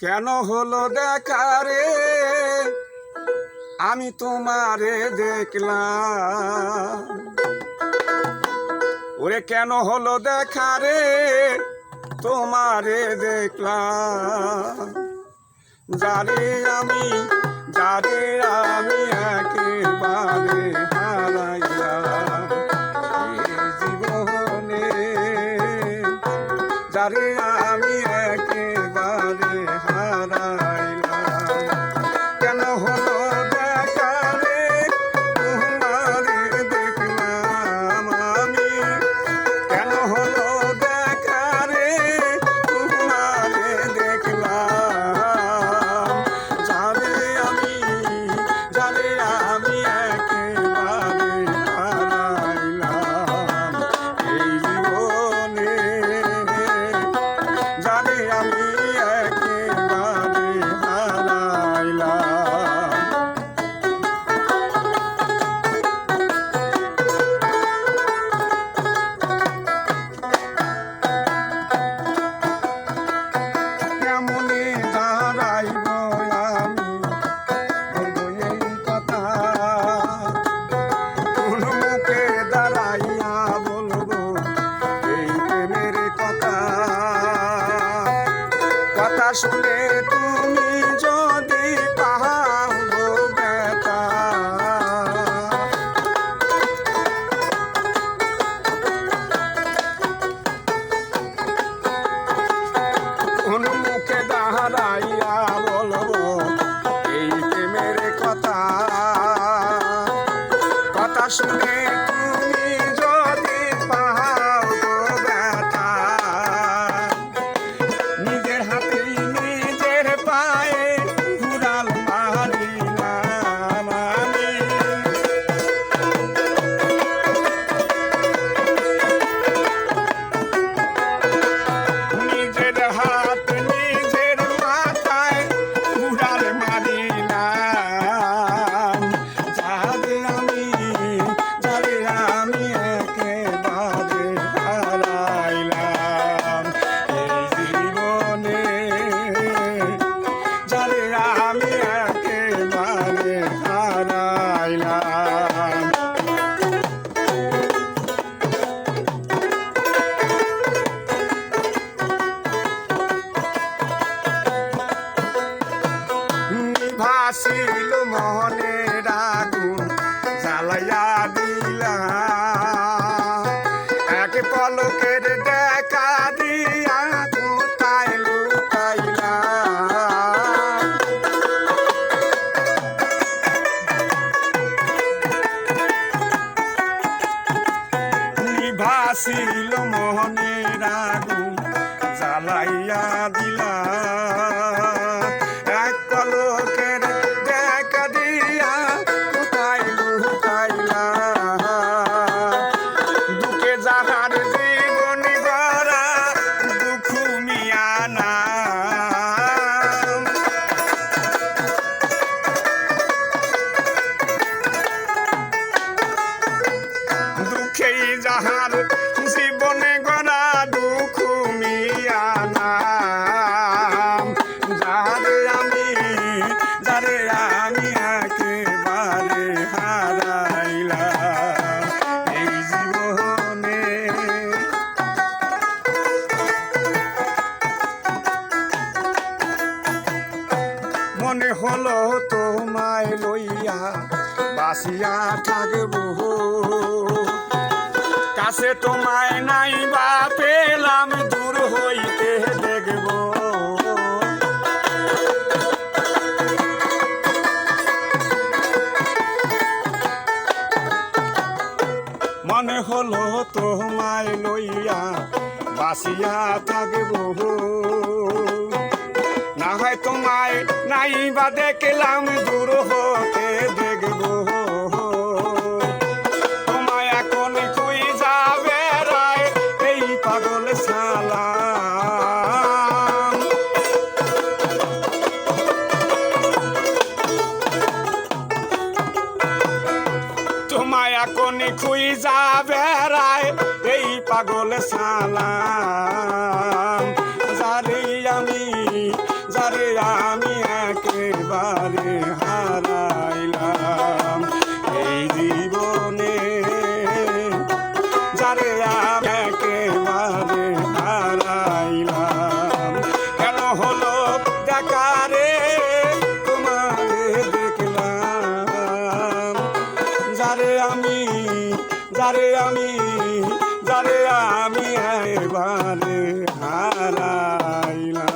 কেন হলো দেখা রে আমি তোমারে দেখলাম, ওরে কেন হলো দেখা রে তোমারে দেখলাম, যারে আমি একেবারে হারাইলাম এই জীবনে, যারে আমি একেবারে হারাইলাম। কেন হলো দেখা রে তোমারে দেখলাম আমি, কেন হলো দেখা রে তোমারে দেখলাম, যারে আমি একেবারে হারাইলাম এই জীবনে, যারে আমি একেবারে হারাইলাম। কেমনে দাঁড়াইব আমি বলবো এই কথা, কোন মুখে দাঁড়াইয়া বলবো এই প্রেমের কথা, কথা শুনে তুমি যদি পাও গো ব্যথা, কোন মুখে দাঁড়াইয়া বলবো এই প্রেমের কথা, কথা শুনে তুমি যদি পাও গো ব্যথা, নিজের হাতে নিজের পায়ে ঘুরাল মারিলাম আমি, নিজের হাত নিজের মাথায় ঘুরাল মারিলাম, যারে আমি একেবারে হারাইলাম এই জীবনে, যারে আমি একেবারে হারাইলাম। ভাসিল মোহনের আগুন জ্বালাইয়া দিলা, এক পলকের দেখা দিয়া কোথায় লুকাইলা, ভাসিল মোহনের আগুন জ্বালাইয়া দিলা, এক পলকের দেখা দিয়া কোথায় লুকাইলা, দুঃখে যাহার জীবন গড়া দুঃখ মিয়া না, দুঃখে যাহার জীবনে গড়া দুঃখ মিয়া না, যারে আমি একেবারে হারাইলাম এই জীবনে, মনে হলো তোমায় লইয়া বাসিয়া থাকবো, কাছে তোমায় নাই বা পেলাম দূর হইতে দেখবো, মনে হলো তোমায় লইয়া বাসিয়া থাকবো, না হয় তোমায় নাই বা দেখলাম দূর হতে দেখবো, তোমায় এখন কই যাবে রায় এই পাগল সালাম, তোমায় এখন কই যাবে রায় এই পাগল সালাম, যারে আমি যারে আমি একেবারে হারাইলাম এই জীবনে, যারে আমি একেবারে হারাইলাম। কেন হলো দেখা রে তোমারে দেখলাম, যারে আমি এবারে হারাইলাম।